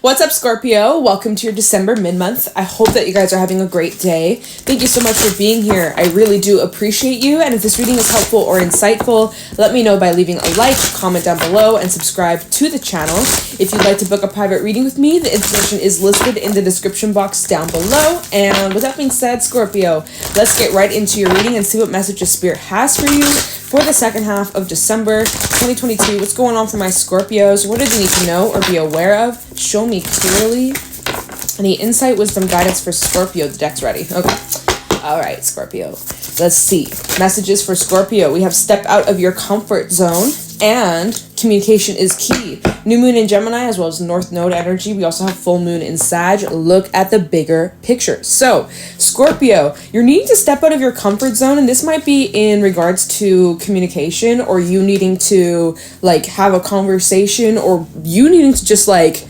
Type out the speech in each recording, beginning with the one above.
What's up, Scorpio? Welcome to your December mid-month. I hope that you guys are having a great day. Thank you so much for being here. I really do appreciate you. And if this reading is helpful or insightful, let me know by leaving a like, comment down below, and subscribe to the channel. If you'd like to book a private reading with me, the information is listed in the description box down below. And with that being said, Scorpio, let's get right into your reading and see what messages Spirit has for you for the second half of December 2022. What's going on for my Scorpios? What do they need to know or be aware of? Show me clearly. Any insight, wisdom, guidance for Scorpio? The deck's ready. Okay. All right, Scorpio. Let's see. Messages for Scorpio. We have step out of your comfort zone and communication is key. New moon in Gemini as well as North Node energy. We also have full moon in Sag. Look at the bigger picture. So, Scorpio, you're needing to step out of your comfort zone, and this might be in regards to communication or you needing to like have a conversation or you needing to just like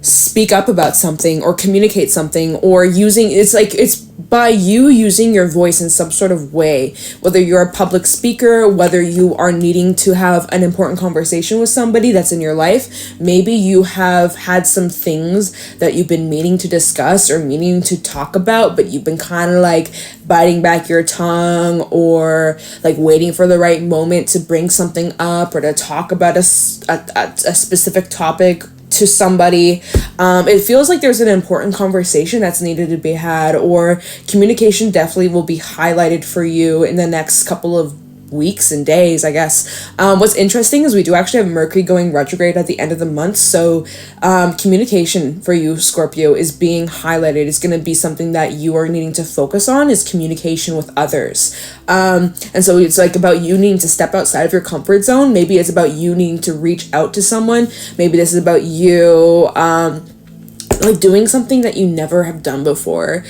speak up about something or communicate something or it's by you using your voice in some sort of way, whether you're a public speaker, whether you are needing to have an important conversation with somebody that's in your life. Maybe you have had some things that you've been meaning to discuss or meaning to talk about, but you've been kind of like biting back your tongue or like waiting for the right moment to bring something up or to talk about a specific topic to somebody. It feels like there's an important conversation that's needed to be had, or communication definitely will be highlighted for you in the next couple of weeks and days, I guess. What's interesting is we do actually have Mercury going retrograde at the end of the month, so communication for you, Scorpio, is being highlighted. It's going to be something that you are needing to focus on, is communication with others. And so it's like about you needing to step outside of your comfort zone. Maybe it's about you needing to reach out to someone. Maybe this is about you like doing something that you never have done before.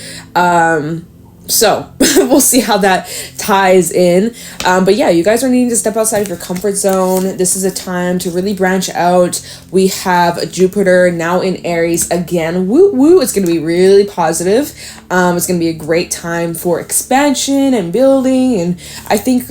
So we'll see how that ties in. But yeah, you guys are needing to step outside of your comfort zone. This is a time to really branch out. We have Jupiter now in Aries again. Woo woo. It's going to be really positive. It's going to be a great time for expansion and building. And I think,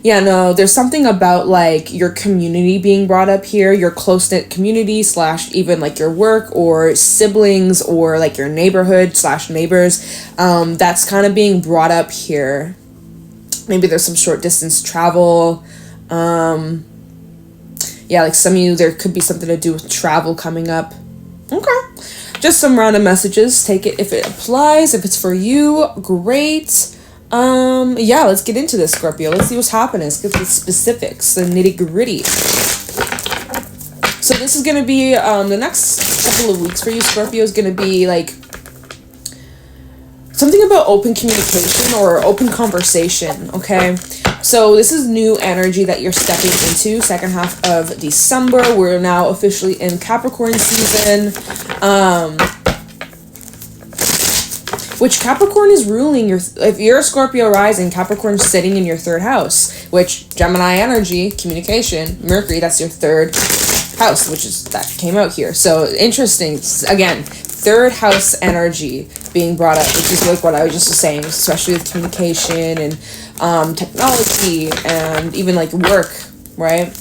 there's something about like your community being brought up here, your close-knit community / even like your work or siblings or like your neighborhood / neighbors. That's kind of being brought up here. Maybe there's some short distance travel. Like some of you, there could be something to do with travel coming up. Okay. Just some random messages. Take it if it applies. If it's for you, great. Let's get into this, Scorpio. Let's see what's happening. Let's get the specifics, the nitty-gritty. So this is going to be, the next couple of weeks for you, Scorpio, is going to be, like, something about open communication or open conversation, okay? So this is new energy that you're stepping into, second half of December. We're now officially in Capricorn season. Which Capricorn is ruling if you're a Scorpio rising, Capricorn's sitting in your third house, which Gemini energy, communication, Mercury, that's your third house, that came out here. So interesting. Again, third house energy being brought up, which is like what I was just saying, especially with communication and technology and even like work, right?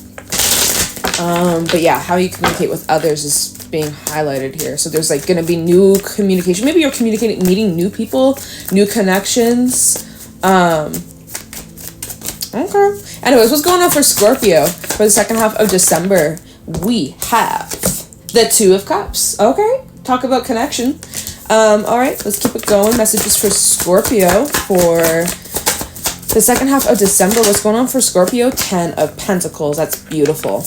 But yeah, how you communicate with others is being highlighted here. So there's like going to be new communication. Maybe you're meeting new people, new connections. Okay. Anyways, what's going on for Scorpio for the second half of December? We have the Two of Cups. Okay. Talk about connection. All right, let's keep it going. Messages for Scorpio for the second half of December. What's going on for Scorpio? 10 of Pentacles. That's beautiful.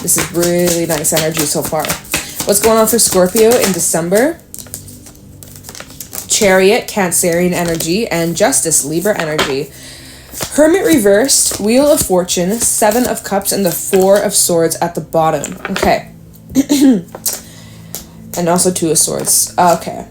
This is really nice energy so far. What's going on for Scorpio in December? Chariot, Cancerian energy, and Justice, Libra energy. Hermit reversed, Wheel of Fortune, 7 of Cups, and the 4 of Swords at the bottom. Okay. And also 2 of Swords. Okay.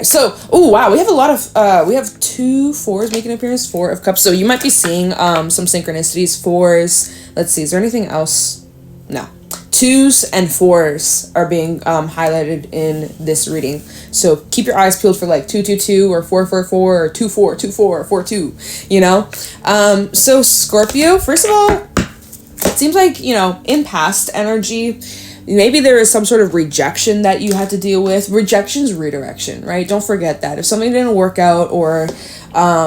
So, oh wow, we have a lot of, we have 2 4s making an appearance, 4 of Cups. So you might be seeing some synchronicities, 4s. Let's see, is there anything else? No. 2s and 4s are being highlighted in this reading. So keep your eyes peeled for like 222 or 444 or 2424 or 42, you know? So Scorpio, first of all, it seems like, you know, in past energy, maybe there is some sort of rejection that you had to deal with. Rejection's redirection, right? Don't forget that. If something didn't work out, or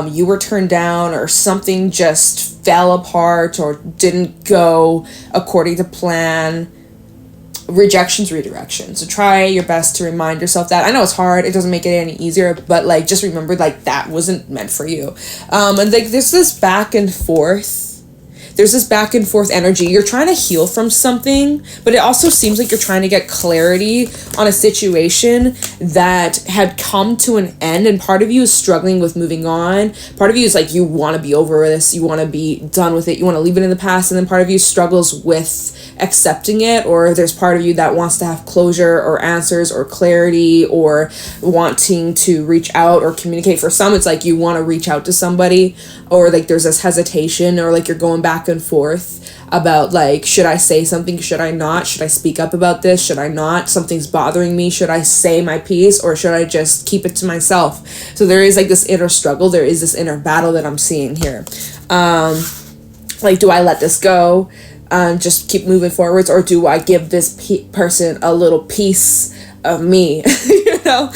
you were turned down, or something just fell apart or didn't go according to plan, rejection's redirection. So try your best to remind yourself that. I know it's hard, it doesn't make it any easier, but like just remember, like, that wasn't meant for you. And like there's this back and forth energy. You're trying to heal from something, but it also seems like you're trying to get clarity on a situation that had come to an end, and part of you is struggling with moving on. Part of you is like, you want to be over this, you want to be done with it, you want to leave it in the past, and then part of you struggles with accepting it, or there's part of you that wants to have closure or answers or clarity or wanting to reach out or communicate. For some, it's like you want to reach out to somebody, or like there's this hesitation, or like you're going back and forth about like, should I say something, should I not, should I speak up about this, should I not, something's bothering me, should I say my piece, or should I just keep it to myself? So there is like this inner struggle, there is this inner battle that I'm seeing here. Like, do I let this go and just keep moving forwards, or do I give this person a little piece of me? You know?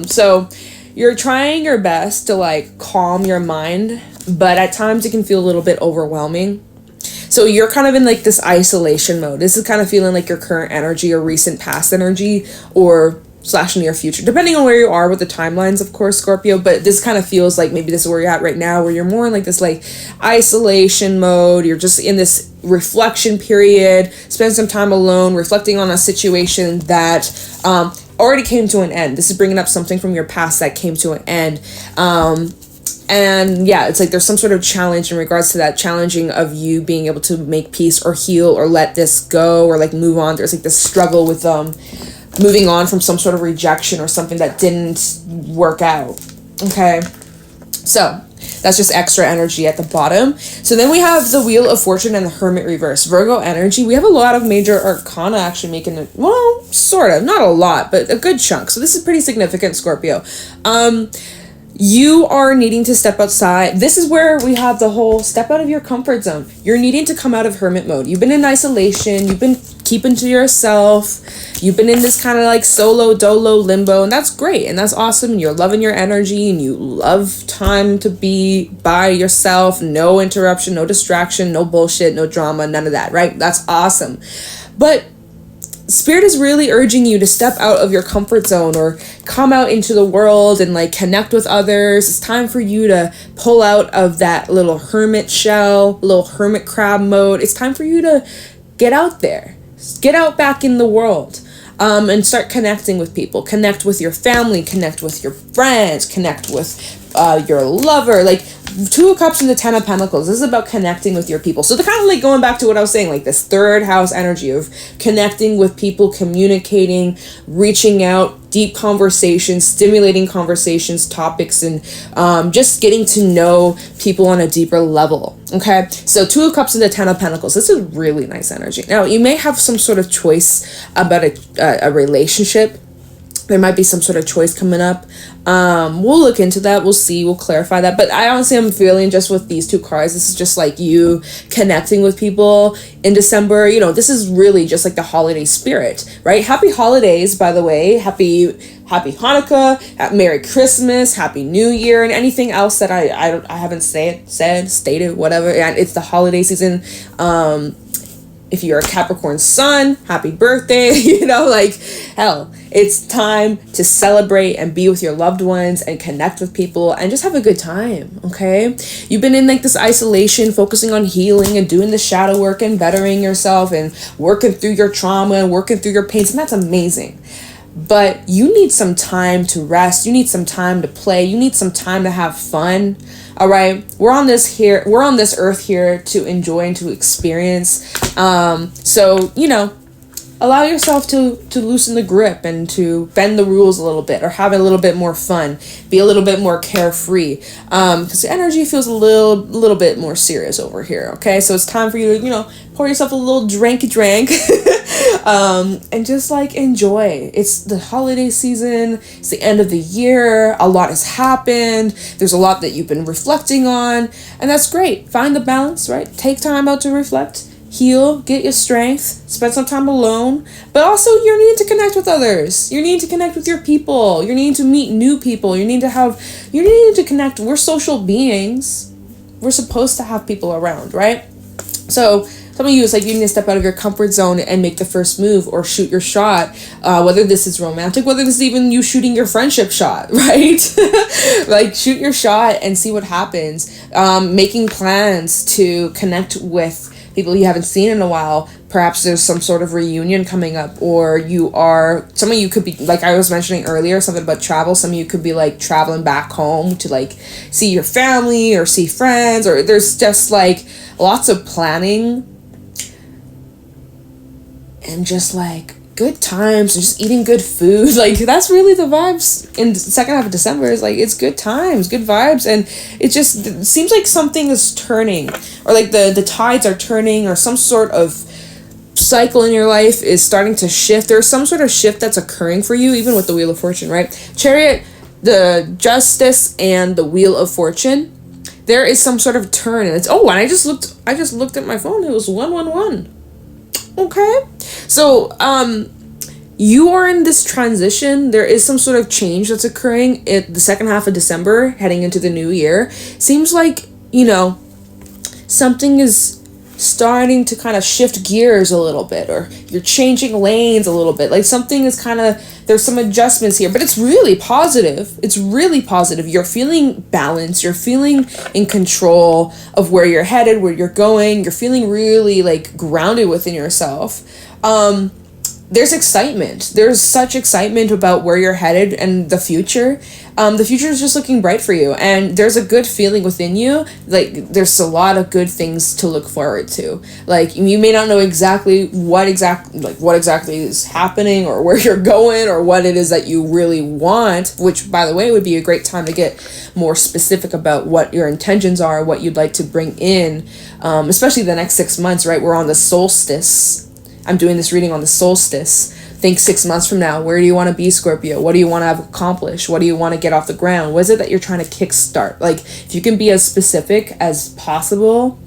So you're trying your best to like calm your mind, but at times it can feel a little bit overwhelming. So you're kind of in like this isolation mode. This is kind of feeling like your current energy, or recent past energy, or / near future, depending on where you are with the timelines, of course, Scorpio. But this kind of feels like maybe this is where you're at right now, where you're more in like this like isolation mode. You're just in this reflection period. Spend some time alone reflecting on a situation that already came to an end. This is bringing up something from your past that came to an end. And yeah, it's like there's some sort of challenge in regards to that, challenging of you being able to make peace or heal or let this go or like move on. There's like this struggle with moving on from some sort of rejection or something that didn't work out. Okay, so that's just extra energy at the bottom. So then we have the Wheel of Fortune and the Hermit reverse. Virgo energy. We have a lot of major arcana actually making it, well, sort of, not a lot, but a good chunk. So this is pretty significant, Scorpio. You are needing to step outside. This is where we have the whole step out of your comfort zone. You're needing to come out of hermit mode. You've been in isolation. You've been keeping to yourself. You've been in this kind of like solo dolo limbo, and that's great and that's awesome. And you're loving your energy and you love time to be by yourself. No interruption, no distraction, no bullshit, no drama, none of that, right? That's awesome. But Spirit is really urging you to step out of your comfort zone or come out into the world and like connect with others. It's time for you to pull out of that little hermit shell, little hermit crab mode. It's time for you to get out there, get out back in the world, and start connecting with people. Connect with your family, connect with your friends, connect with your lover. Like, Two of Cups and the Ten of Pentacles. This is about connecting with your people. So they're kind of like going back to what I was saying, like this third house energy of connecting with people, communicating, reaching out, deep conversations, stimulating conversations, topics, and just getting to know people on a deeper level. Okay, so Two of Cups and the Ten of Pentacles. This is really nice energy. Now, you may have some sort of choice about a relationship. There might be some sort of choice coming up. We'll look into that. We'll see. We'll clarify that. But I honestly am feeling just with these two cards, this is just like you connecting with people in December. You know, this is really just like the holiday spirit, right? Happy holidays, by the way. Happy Hanukkah, Merry Christmas, Happy New Year, and anything else that I haven't stated, whatever. And it's the holiday season. If you're a Capricorn sun, happy birthday, you know, like, hell, it's time to celebrate and be with your loved ones and connect with people and just have a good time, okay? You've been in like this isolation, focusing on healing and doing the shadow work and bettering yourself and working through your trauma and working through your pains, and that's amazing. But you need some time to rest. You need some time to play. You need some time to have fun. All right, we're on this earth here to enjoy and to experience. So, you know, allow yourself to loosen the grip and to bend the rules a little bit, or have a little bit more fun, be a little bit more carefree, because the energy feels a little bit more serious over here. Okay, so it's time for you to, you know, pour yourself a little drink and just like enjoy. It's the holiday season, it's the end of the year, a lot has happened, there's a lot that you've been reflecting on, and that's great. Find the balance, right? Take time out to reflect, heal, get your strength, spend some time alone, but also you're needing to connect with others. You're needing to connect with your people. You're needing to meet new people. You're needing to connect. We're social beings. We're supposed to have people around, right? So some of you, it's like you need to step out of your comfort zone and make the first move or shoot your shot, whether this is romantic, whether this is even you shooting your friendship shot, right? Like, shoot your shot and see what happens. Making plans to connect with people you haven't seen in a while. Perhaps there's some sort of reunion coming up, or some of you could be, like I was mentioning earlier, something about travel. Some of you could be like traveling back home to like see your family or see friends, or there's just like lots of planning and just like good times and just eating good food. Like, that's really the vibes in the second half of December. Is like, it's good times, good vibes, and it seems like something is turning, or like the tides are turning, or some sort of cycle in your life is starting to shift. There's some sort of shift that's occurring for you, even with the Wheel of Fortune, right? Chariot, the Justice, and the Wheel of Fortune. There is some sort of turn, and and I just looked at my phone. It was 111. Okay, so you are in this transition. There is some sort of change that's occurring at the second half of December, heading into the new year. Seems like, something is starting to kind of shift gears a little bit, or you're changing lanes a little bit. Like, something is there's some adjustments here, but it's really positive. It's really positive. You're feeling balanced. You're feeling in control of where you're headed, where you're going. You're feeling really like grounded within yourself. There's excitement. There's such excitement about where you're headed and the future. The future is just looking bright for you, and there's a good feeling within you. Like, there's a lot of good things to look forward to. Like, you may not know exactly what exactly is happening, or where you're going, or what it is that you really want, which, by the way, would be a great time to get more specific about what your intentions are, what you'd like to bring in, especially the next 6 months, right? We're on the solstice. I'm doing this reading on the solstice. Think 6 months from now, where do you want to be, Scorpio? What do you want to have accomplished? What do you want to get off the ground? What is it that you're trying to kickstart? Like, if you can be as specific as possible,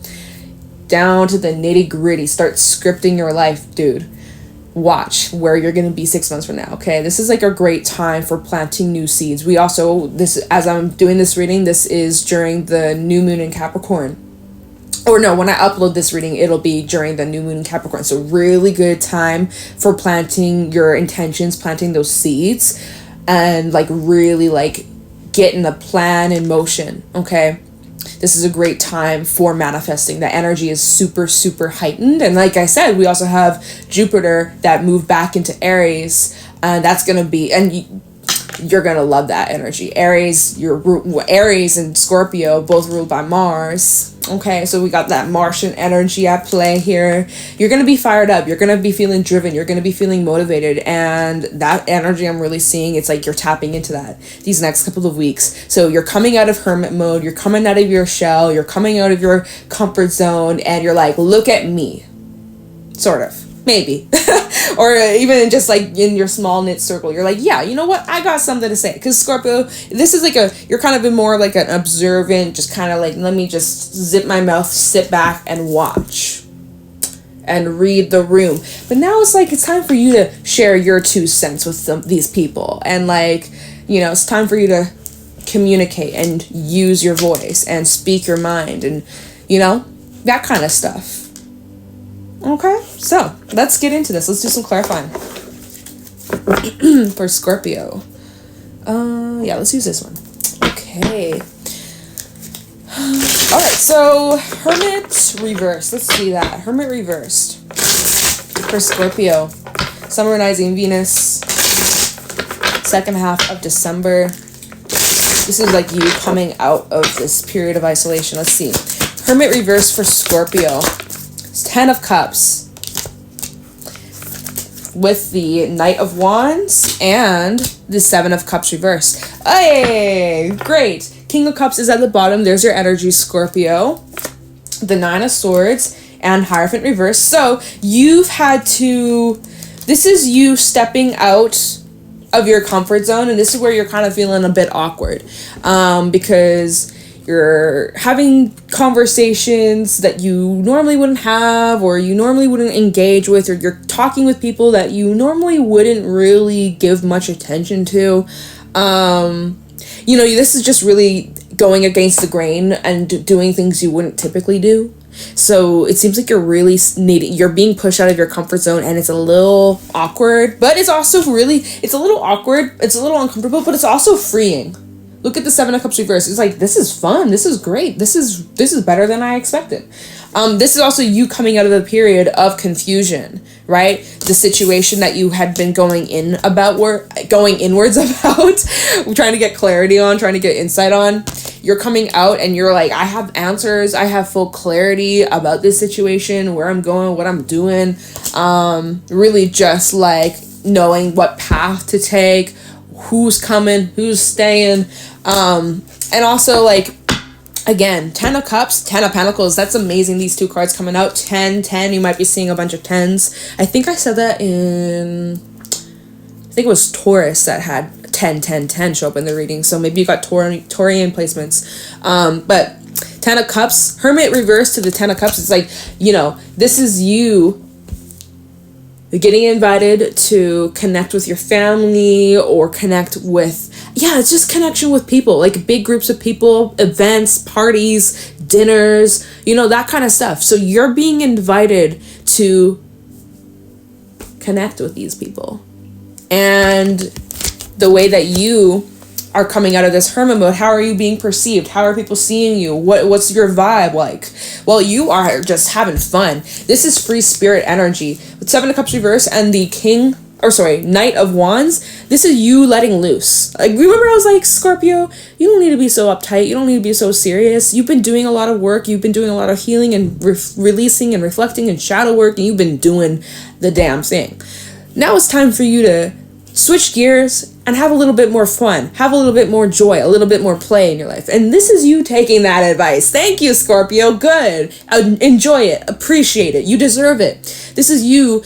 down to the nitty gritty, start scripting your life, dude. Watch where you're going to be 6 months from now, okay? This is like a great time for planting new seeds. As I'm doing this reading, this is during the new moon in Capricorn. Or no, when I upload this reading, it'll be during the new moon in Capricorn. So really good time for planting your intentions, planting those seeds, and like really like getting the plan in motion, okay? This is a great time for manifesting. The energy is super, super heightened. And like I said, we also have Jupiter that moved back into Aries. And that's going to be, you're going to love that energy. Aries and Scorpio, both ruled by Mars. Okay, so we got that Martian energy at play here. You're going to be fired up. You're going to be feeling driven. You're going to be feeling motivated. And that energy I'm really seeing, it's like you're tapping into that these next couple of weeks. So you're coming out of hermit mode. You're coming out of your shell. You're coming out of your comfort zone. And you're like, look at me. Sort of. Maybe. Or even just like in your small knit circle, you're like, yeah, you know what? I got something to say. Because Scorpio, this is like you're kind of been more like an observant, just kind of like, let me just zip my mouth, sit back and watch and read the room. But now it's like, it's time for you to share your 2 cents with these people. And like, it's time for you to communicate and use your voice and speak your mind and, that kind of stuff. Okay, so let's get into this. Let's do some clarifying for Scorpio. Let's use this one. Okay. All right, so Hermit reversed. Let's see that. Hermit reversed for Scorpio. Sun, rising, Venus. Second half of December. This is like you coming out of this period of isolation. Let's see. Hermit reversed for Scorpio. 10 of Cups with the Knight of Wands and the 7 of Cups reversed. Hey, great. King of Cups is at the bottom. There's your energy, Scorpio. The 9 of Swords and Hierophant reversed. So this is you stepping out of your comfort zone, and this is where you're kind of feeling a bit awkward, because you're having conversations that you normally wouldn't have, or you normally wouldn't engage with, or you're talking with people that you normally wouldn't really give much attention to. This is just really going against the grain and doing things you wouldn't typically do. So it seems like you're being pushed out of your comfort zone, and it's a little awkward, but it's also it's a little awkward, it's a little uncomfortable, but it's also freeing. Look at the Seven of Cups reverse. It's like, this is fun, this is great, this is better than I expected. This is also you coming out of the period of confusion, right? The situation that you had been going inwards about, trying to get clarity on, trying to get insight on. You're coming out and you're like, I have answers, I have full clarity about this situation, where I'm going, what I'm doing. Really just like knowing what path to take, who's coming, who's staying. And also, like, again, 10 of Cups, 10 of Pentacles. That's amazing. These two cards coming out. 10, 10. You might be seeing a bunch of 10s. I think I said that I think it was Taurus that had 10, 10, 10 show up in the reading. So maybe you got Taurian placements. But 10 of Cups, Hermit reverse to the 10 of Cups. It's like, this is you getting invited to connect with your family, or connect with, it's just connection with people, like big groups of people, events, parties, dinners, that kind of stuff. So you're being invited to connect with these people. And the way that you are coming out of this hermit mode, how are you being perceived? How are people seeing you? What's your vibe like? Well, you are just having fun. This is free spirit energy. With Seven of Cups reverse and the Knight of Wands, this is you letting loose. Like, remember I was like, Scorpio, you don't need to be so uptight. You don't need to be so serious. You've been doing a lot of work. You've been doing a lot of healing and releasing and reflecting and shadow work, and you've been doing the damn thing. Now it's time for you to switch gears and have a little bit more fun, have a little bit more joy, a little bit more play in your life. And this is you taking that advice. Thank you, Scorpio. Good. Enjoy it. Appreciate it. You deserve it. This is you,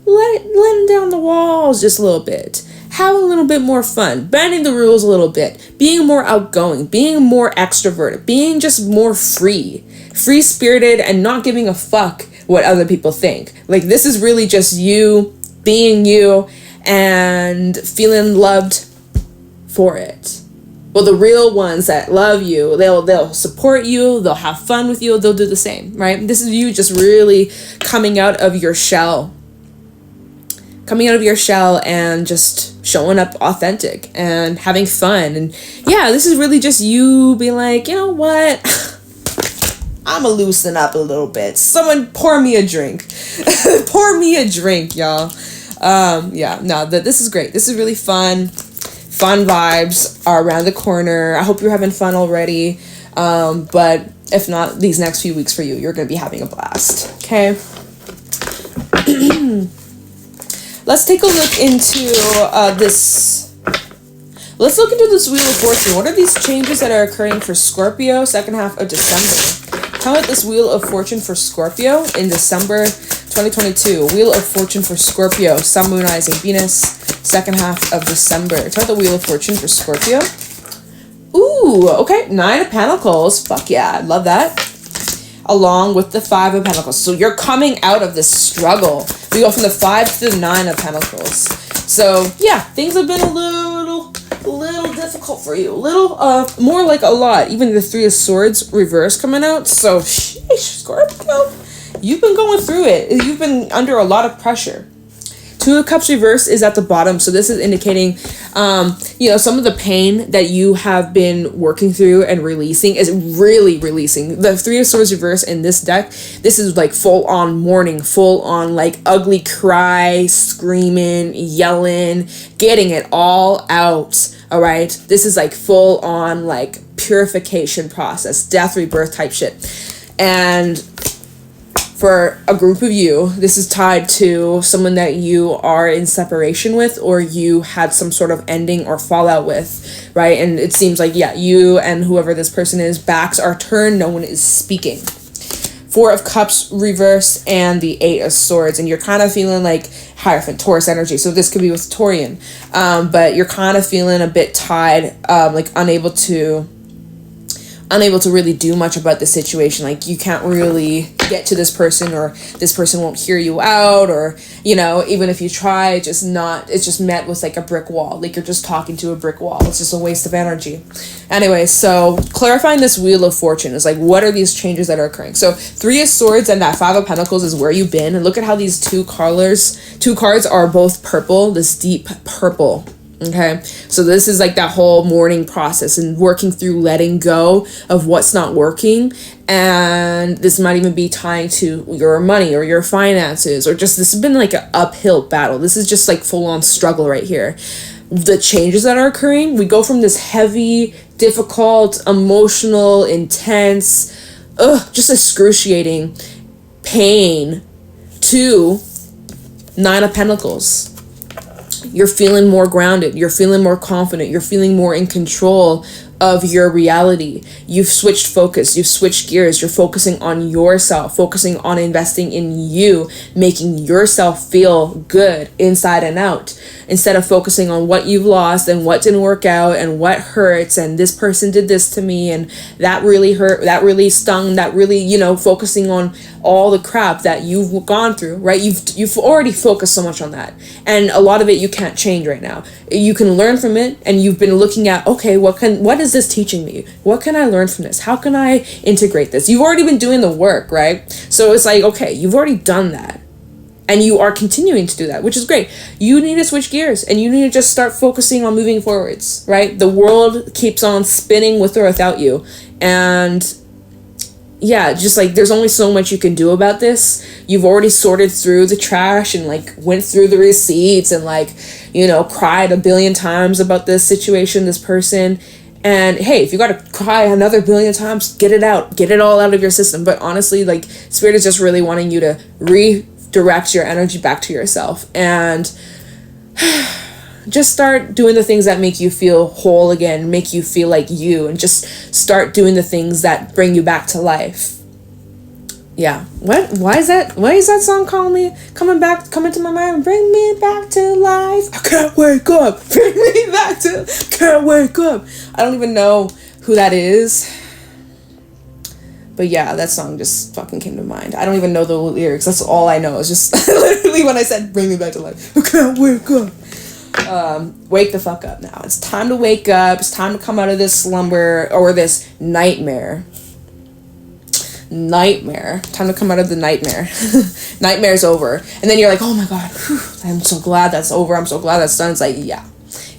letting down the walls just a little bit. Have a little bit more fun. Bending the rules a little bit. Being more outgoing. Being more extroverted. Being just more free. Free-spirited and not giving a fuck what other people think. Like, this is really just you being you and feeling loved for it. Well, the real ones that love you, they'll support you, they'll have fun with you, they'll do the same, right? This is you just really coming out of your shell. Coming out of your shell and just showing up authentic and having fun. And this is really just you being like, you know what? I'ma loosen up a little bit. Someone pour me a drink. Pour me a drink, y'all. This is great. This is really fun. Fun vibes are around the corner. I hope you're having fun already. But if not, these next few weeks for you, you're going to be having a blast. Okay. Let's take a look into this. Let's look into this Wheel of Fortune. What are these changes that are occurring for Scorpio second half of December? Tell me this Wheel of Fortune for Scorpio in December 2022. Wheel of Fortune for Scorpio, Sun, Moon, Rising, Venus, second half of December. Tell me the Wheel of Fortune for Scorpio. Ooh, okay. 9 of Pentacles. Fuck yeah, I love that. Along with the 5 of Pentacles. So you're coming out of this struggle. We go from the 5 to the 9 of Pentacles. So yeah, things have been a little difficult for you. A little, more like a lot. Even the 3 of Swords reverse coming out. So, sheesh, Scorpio, you've been going through it. You've been under a lot of pressure. 2 of Cups reverse is at the bottom. So this is indicating, some of the pain that you have been working through and releasing is really releasing. The 3 of Swords reverse in this deck, this is like full on mourning, full on like ugly cry, screaming, yelling, getting it all out. All right. This is like full on like purification process, death, rebirth type shit. And for a group of you, this is tied to someone that you are in separation with, or you had some sort of ending or fallout with, right? And it seems like, you and whoever this person is, backs are turned, no one is speaking. 4 of Cups reverse and the 8 of Swords, and you're kind of feeling like Hierophant, Taurus energy. So this could be with Taurian, but you're kind of feeling a bit tied, like unable to unable to really do much about the situation. Like, you can't really get to this person, or this person won't hear you out, or, you know, even if you try, it's just met with like a brick wall. Like, you're just talking to a brick wall. It's just a waste of energy. Anyway, so clarifying this Wheel of Fortune is like, what are these changes that are occurring? So 3 of Swords and that 5 of Pentacles is where you've been. And look at how these two cards are both purple, this deep purple. Okay, so this is like that whole mourning process and working through letting go of what's not working. And this might even be tying to your money or your finances, or just, this has been like an uphill battle. This is just like full on struggle right here. The changes that are occurring, we go from this heavy, difficult, emotional, intense, just excruciating pain to 9 of Pentacles. You're feeling more grounded. You're feeling more confident. You're feeling more in control of your reality. You've switched focus. You've switched gears. You're focusing on yourself, focusing on investing in you, making yourself feel good inside and out, instead of focusing on what you've lost and what didn't work out and what hurts and this person did this to me and that really hurt, that really stung, that really, you know, focusing on all the crap that you've gone through, right? You've already focused so much on that, and a lot of it you can't change right now. You can learn from it, and you've been looking at, okay, what is this teaching me? What can I learn from this? How can I integrate this? You've already been doing the work, right? So it's like, okay, you've already done that, and you are continuing to do that, which is great. You need to switch gears, and you need to just start focusing on moving forwards, right? The world keeps on spinning with or without you, and yeah, just like, there's only so much you can do about this. You've already sorted through the trash and like went through the receipts and like, you know, cried a billion times about this situation, this person. And hey, if you gotta cry another billion times, get it out, get it all out of your system. But honestly, like, Spirit is just really wanting you to redirect your energy back to yourself and just start doing the things that make you feel whole again, make you feel like you, and just start doing the things that bring you back to life. Yeah. Why is that song coming to my mind? Bring me back to life. I can't wake up. Bring me back to, can't wake up. I don't even know who that is. But yeah, that song just fucking came to mind. I don't even know the lyrics. That's all I know. It's just literally when I said bring me back to life. I can't wake up. Wake the fuck up now. It's time to wake up. It's time to come out of this slumber or this nightmare. Time to come out of the nightmare. Nightmare's over. And then you're like, oh my god, whew, I'm so glad that's over. I'm so glad that's done. It's like, yeah,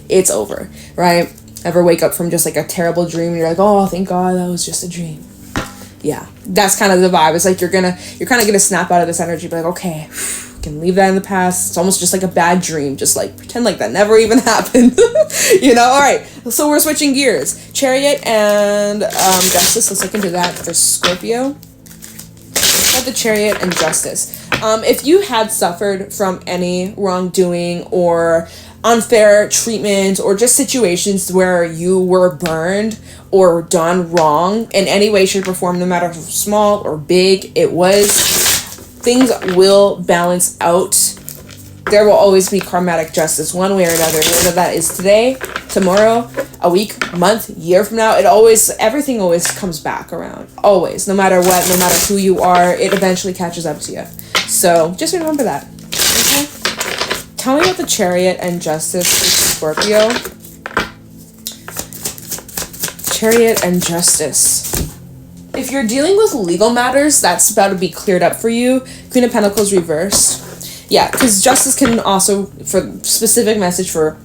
it's over, right? Ever wake up from just like a terrible dream and you're like, oh, thank god that was just a dream. Yeah, that's kind of the vibe. It's like you're kind of gonna snap out of this energy, be like, okay, we can leave that in the past. It's almost just like a bad dream. Just like pretend like that never even happened. You know. All right. So we're switching gears. Chariot and Justice. Let's look into that for Scorpio. Got the Chariot and Justice. If you had suffered from any wrongdoing or unfair treatment or just situations where you were burned or done wrong in any way, shape, or form, no matter how small or big it was, things will balance out. There will always be karmatic justice one way or another, whether that is today, tomorrow, a week, month, year from now. Everything always comes back around. Always. No matter what, no matter who you are, it eventually catches up to you. So just remember that. Okay? Tell me about the Chariot and Justice for Scorpio. Chariot and Justice. If you're dealing with legal matters, that's about to be cleared up for you. Queen of Pentacles reversed. Yeah, because Justice can also, for specific message for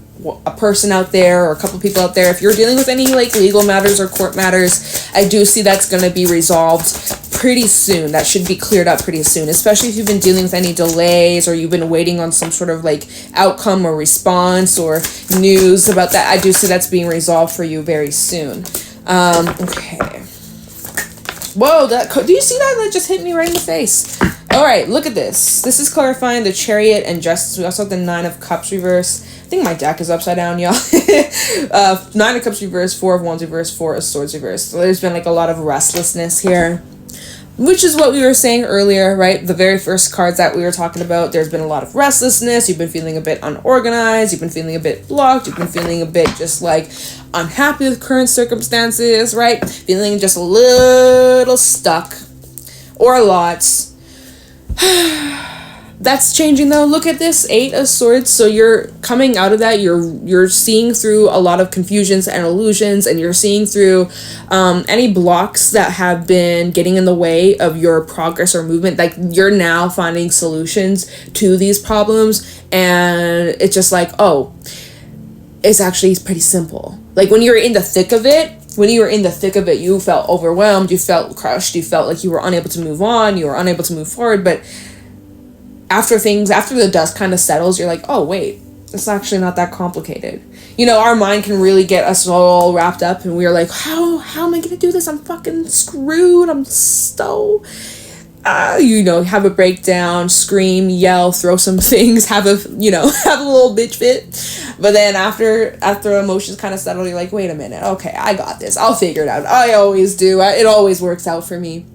a person out there or a couple people out there, if you're dealing with any like legal matters or court matters, I do see that's going to be resolved pretty soon. That should be cleared up pretty soon, especially if you've been dealing with any delays or you've been waiting on some sort of like outcome or response or news about that. I do see that's being resolved for you very soon. Okay. Whoa, do you see that? That just hit me right in the face. All right, look at this. This is clarifying the Chariot and Justice. We also have the 9 of Cups reverse. I think my deck is upside down, y'all. 9 of Cups reverse, 4 of Wands reverse, 4 of Swords reverse. So there's been like a lot of restlessness here. which is what we were saying earlier, right? The very first cards that we were talking about, there's been a lot of restlessness. You've been feeling a bit unorganized. You've been feeling a bit blocked. You've been feeling a bit just like unhappy with current circumstances, right? Feeling just a little stuck or a lot. That's changing though. Look at this 8 of Swords. So you're coming out of that. You're seeing through a lot of confusions and illusions, and you're seeing through any blocks that have been getting in the way of your progress or movement. Like, you're now finding solutions to these problems, and it's just like, oh, it's actually pretty simple. Like, when you're in the thick of it, you felt overwhelmed, you felt crushed, you felt like you were unable to move on, you were unable to move forward. But after the dust kind of settles, you're like, oh, wait, it's actually not that complicated. You know, our mind can really get us all wrapped up, and we're like, how am I going to do this? I'm fucking screwed. I'm so, have a breakdown, scream, yell, throw some things, have a little bitch fit. But then after emotions kind of settle, you're like, wait a minute. Okay, I got this. I'll figure it out. I always do. It always works out for me.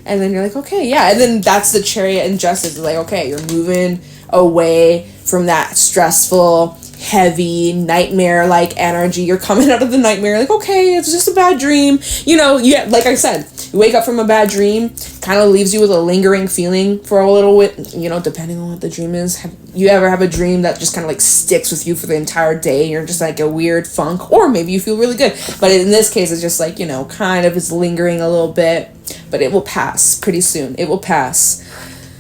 And then you're like, okay, yeah. And then that's the Chariot and Justice. Like, okay, you're moving away from that stressful, heavy, nightmare-like energy. You're coming out of the nightmare, like, okay, it's just a bad dream. Like I said, you wake up from a bad dream, kind of leaves you with a lingering feeling for a little bit, depending on what the dream is. You ever have a dream that just kind of like sticks with you for the entire day, and you're just like a weird funk, or maybe you feel really good. But in this case, it's just like, kind of is lingering a little bit, but it will pass pretty soon. It will pass.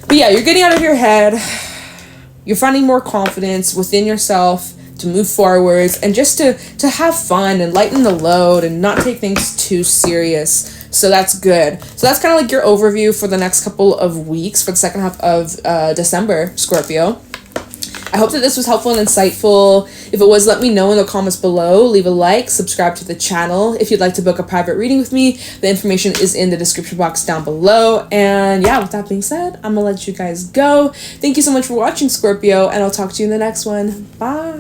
But yeah, you're getting out of your head. You're finding more confidence within yourself to move forwards, and just to have fun and lighten the load and not take things too serious. So that's good. So that's kind of like your overview for the next couple of weeks for the second half of December, Scorpio. I hope that this was helpful and insightful. If it was, let me know in the comments below. Leave a like, subscribe to the channel. If you'd like to book a private reading with me, the information is in the description box down below. And yeah, with that being said, I'm gonna let you guys go. Thank you so much for watching, Scorpio, and I'll talk to you in the next one. Bye.